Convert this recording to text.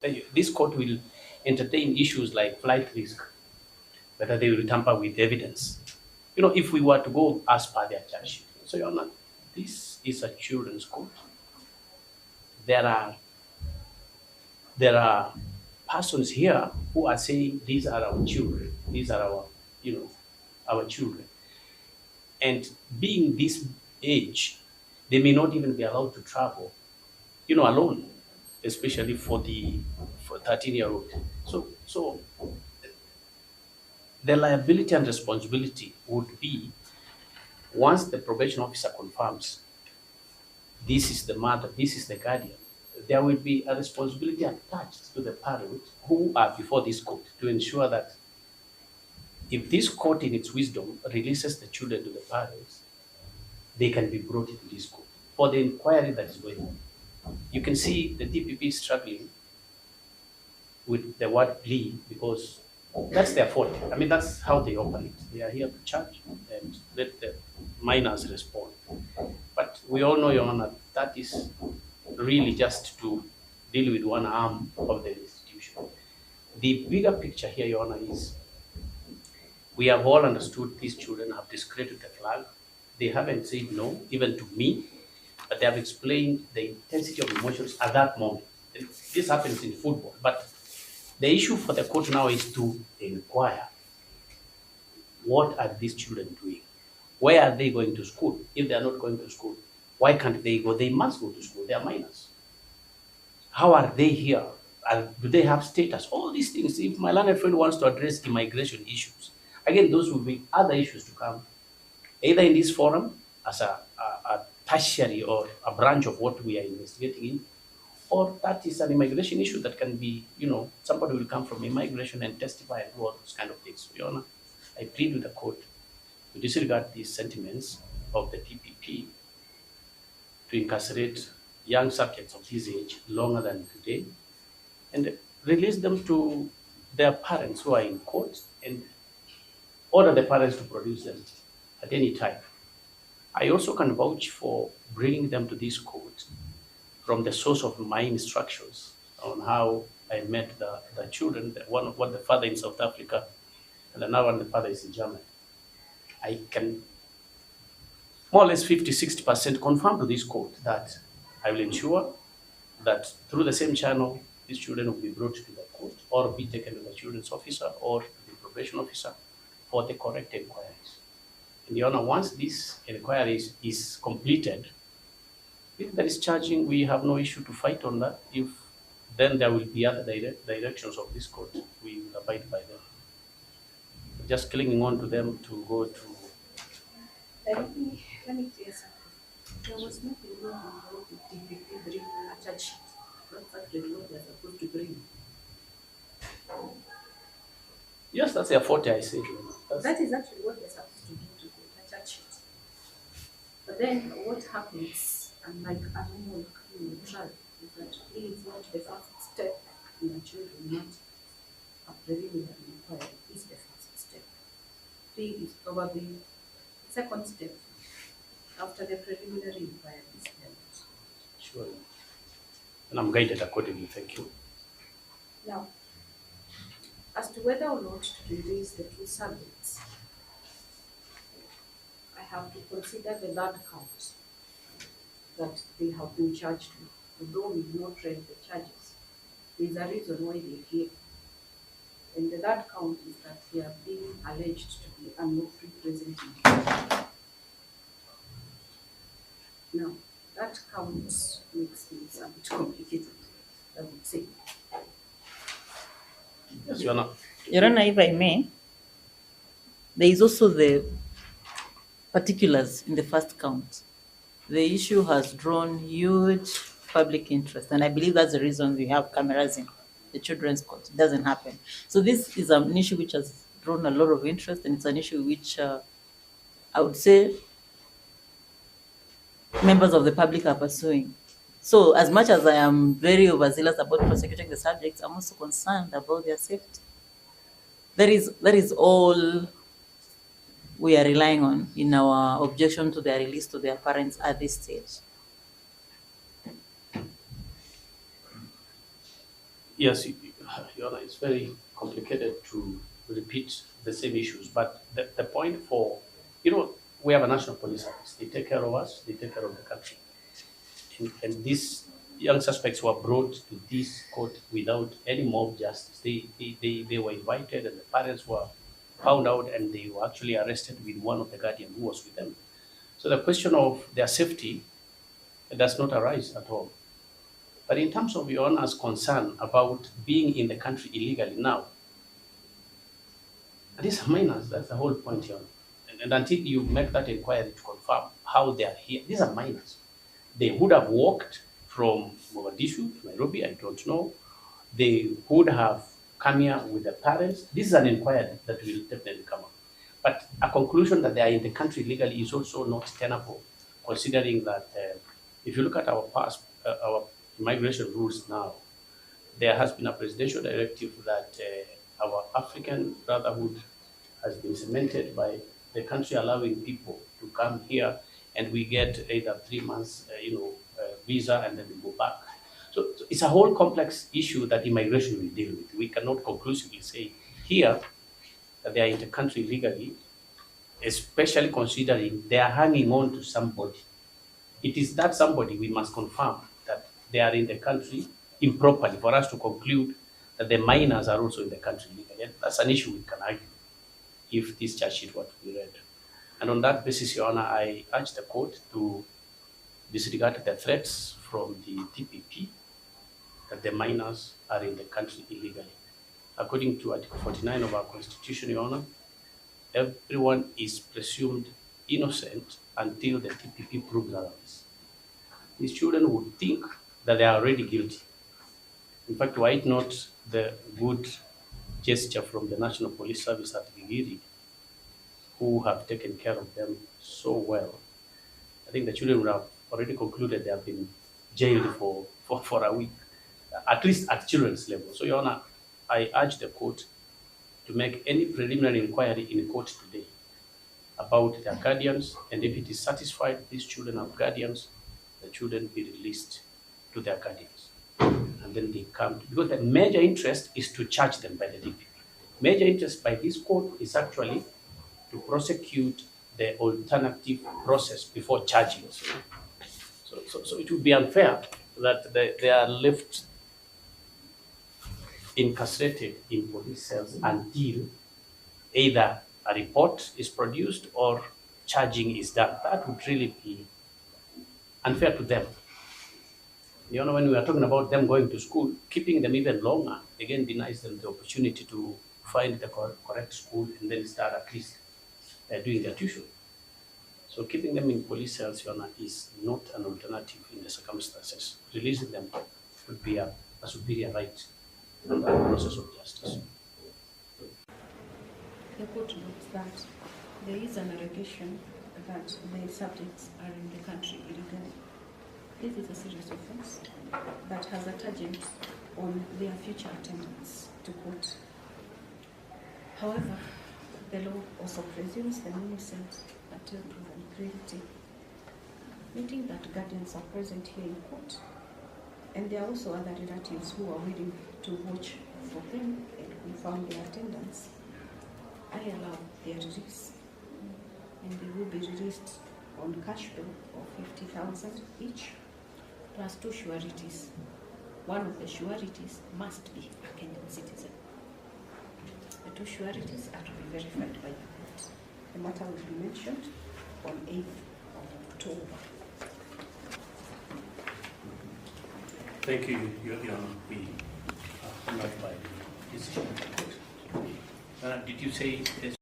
This court will entertain issues like flight risk, whether they will tamper with evidence. If we were to go as per their charge sheet. So, Your Honor, this is a children's court. There are there are persons here who are saying these are our children. These are our children. And being this age, they may not even be allowed to travel, alone, especially for 13-year-old. So the liability and responsibility would be once the probation officer confirms this is the mother, this is the guardian, there will be a responsibility attached to the parents who are before this court to ensure that if this court in its wisdom releases the children to the parents, they can be brought into this court for the inquiry that is going on. You can see the DPP struggling with the word plea because that's their fault. I mean, that's how they operate. They are here to charge and let the minors respond. But we all know, Your Honor, that is really just to deal with one arm of the institution. The bigger picture here, Your Honor, is we have all understood these children have desecrated the flag. They haven't said no, even to me, but they have explained the intensity of emotions at that moment. And this happens in football, but the issue for the court now is to inquire what are these children doing? Where are they going to school? If they are not going to school, why can't they go? They must go to school. They are minors. How are they here? Do they have status? All these things. If my learned friend wants to address immigration issues, again, those will be other issues to come, either in this forum as a tertiary or a branch of what we are investigating in, or that is an immigration issue that can be, somebody will come from immigration and testify and do all those kind of things. Your Honor, I plead with the court to disregard these sentiments of the DPP to incarcerate young subjects of this age longer than today and release them to their parents who are in court and order the parents to produce them at any time. I also can vouch for bringing them to this court from the source of my instructions on how I met the children, what the father in South Africa and another one the father is in Germany. I can more or less 50-60% confirm to this court that I will ensure that through the same channel, these children will be brought to the court or be taken to the children's officer or the probation officer for the correct inquiries. And Your Honor, once this inquiry is completed, if there is charging, we have no issue to fight on that. If then there will be other directions of this court, we will abide by them. Just clinging on to them to go to. Let me clear something. There was nothing wrong with DPP bringing a charge sheet. That's actually what they're supposed to bring. Yes, that's their forte, I say. That is actually what they're supposed to do to the charge sheet. But then what happens, unlike a normal criminal trial, is that plea is not the first step in a children matter. A preliminary inquiry is the first step. Plea is probably the second step after the preliminary inquiry is held. Sure. And I'm guided accordingly. Thank you. Now, as to whether or not to release the two subjects, I have to consider the third count that they have been charged with. Although we've not read the charges, there's a reason why they're here. And the third count is that they are being alleged to be unlawfully present in the country. Now, that count makes things a bit complicated, I would say. Yes, Your Honor. Your Honor, if I may, there is also the particulars in the first count. The issue has drawn huge public interest, and I believe that's the reason we have cameras in the children's court. It doesn't happen. So this is an issue which has drawn a lot of interest, and it's an issue which I would say members of the public are pursuing. So as much as I am very overzealous about prosecuting the subjects, I'm also concerned about their safety. That is all we are relying on in our objection to their release to their parents at this stage. Yes, Your Honor, it's very complicated to repeat the same issues, but the point for, we have a national police service. They take care of us, they take care of the country. And these young suspects were brought to this court without any mob justice. They were invited, and the parents were found out, and they were actually arrested with one of the guardian who was with them. So the question of their safety does not arise at all. But in terms of Your Honor's concern about being in the country illegally now, these are minors. That's the whole point, Your Honor. And until you make that inquiry to confirm how they are here, these are minors. They would have walked from Mogadishu to Nairobi, I don't know. They would have come here with their parents. This is an inquiry that will definitely come up. But a conclusion that they are in the country legally is also not tenable, considering that if you look at our immigration rules now, there has been a presidential directive that our African Brotherhood has been cemented by the country allowing people to come here, and we get either 3 months, visa, and then we go back. So it's a whole complex issue that immigration will deal with. We cannot conclusively say here that they are in the country legally, especially considering they are hanging on to somebody. It is that somebody we must confirm that they are in the country improperly for us to conclude that the minors are also in the country legally. And that's an issue we can argue if this charge sheet were to be read. And on that basis, Your Honor, I urge the court to disregard the threats from the TPP that the minors are in the country illegally. According to Article 49 of our Constitution, Your Honor, everyone is presumed innocent until the TPP proves otherwise. These children would think that they are already guilty. In fact, why not the good gesture from the National Police Service at Gigiri, who have taken care of them so well? I think the children would have already concluded they have been jailed for a week, at least at children's level. So, Your Honor, I urge the court to make any preliminary inquiry in court today about their guardians, and if it is satisfied these children have guardians, the children be released to their guardians. And then they come, because the major interest is to charge them by the DPP. Major interest by this court is actually to prosecute the alternative process before charging. So it would be unfair that they are left incarcerated in police cells until either a report is produced or charging is done. That would really be unfair to them. You know, when we are talking about them going to school, keeping them even longer, again, denies them the opportunity to find the correct school and then start at least doing their tuition. So keeping them in police cells, Your Honor, is not an alternative in the circumstances. Releasing them would be a superior right in the process of justice. The court notes that there is an allegation that the subjects are in the country illegally. This is a serious offense that has a target on their future attendance to court. However, the law also presumes the innocent until proven guilty, meaning that guardians are present here in court, and there are also other relatives who are willing to watch for them and confirm their attendance. I allow their release, and they will be released on cash bail of 50,000 each, plus 2 sureties. One of the sureties must be a Kenyan citizen. The 2 sureties are to be verified by the court. The matter will be mentioned on 8th of October. Thank you, Your Honor. We are honored by the decision of the court. Did you say the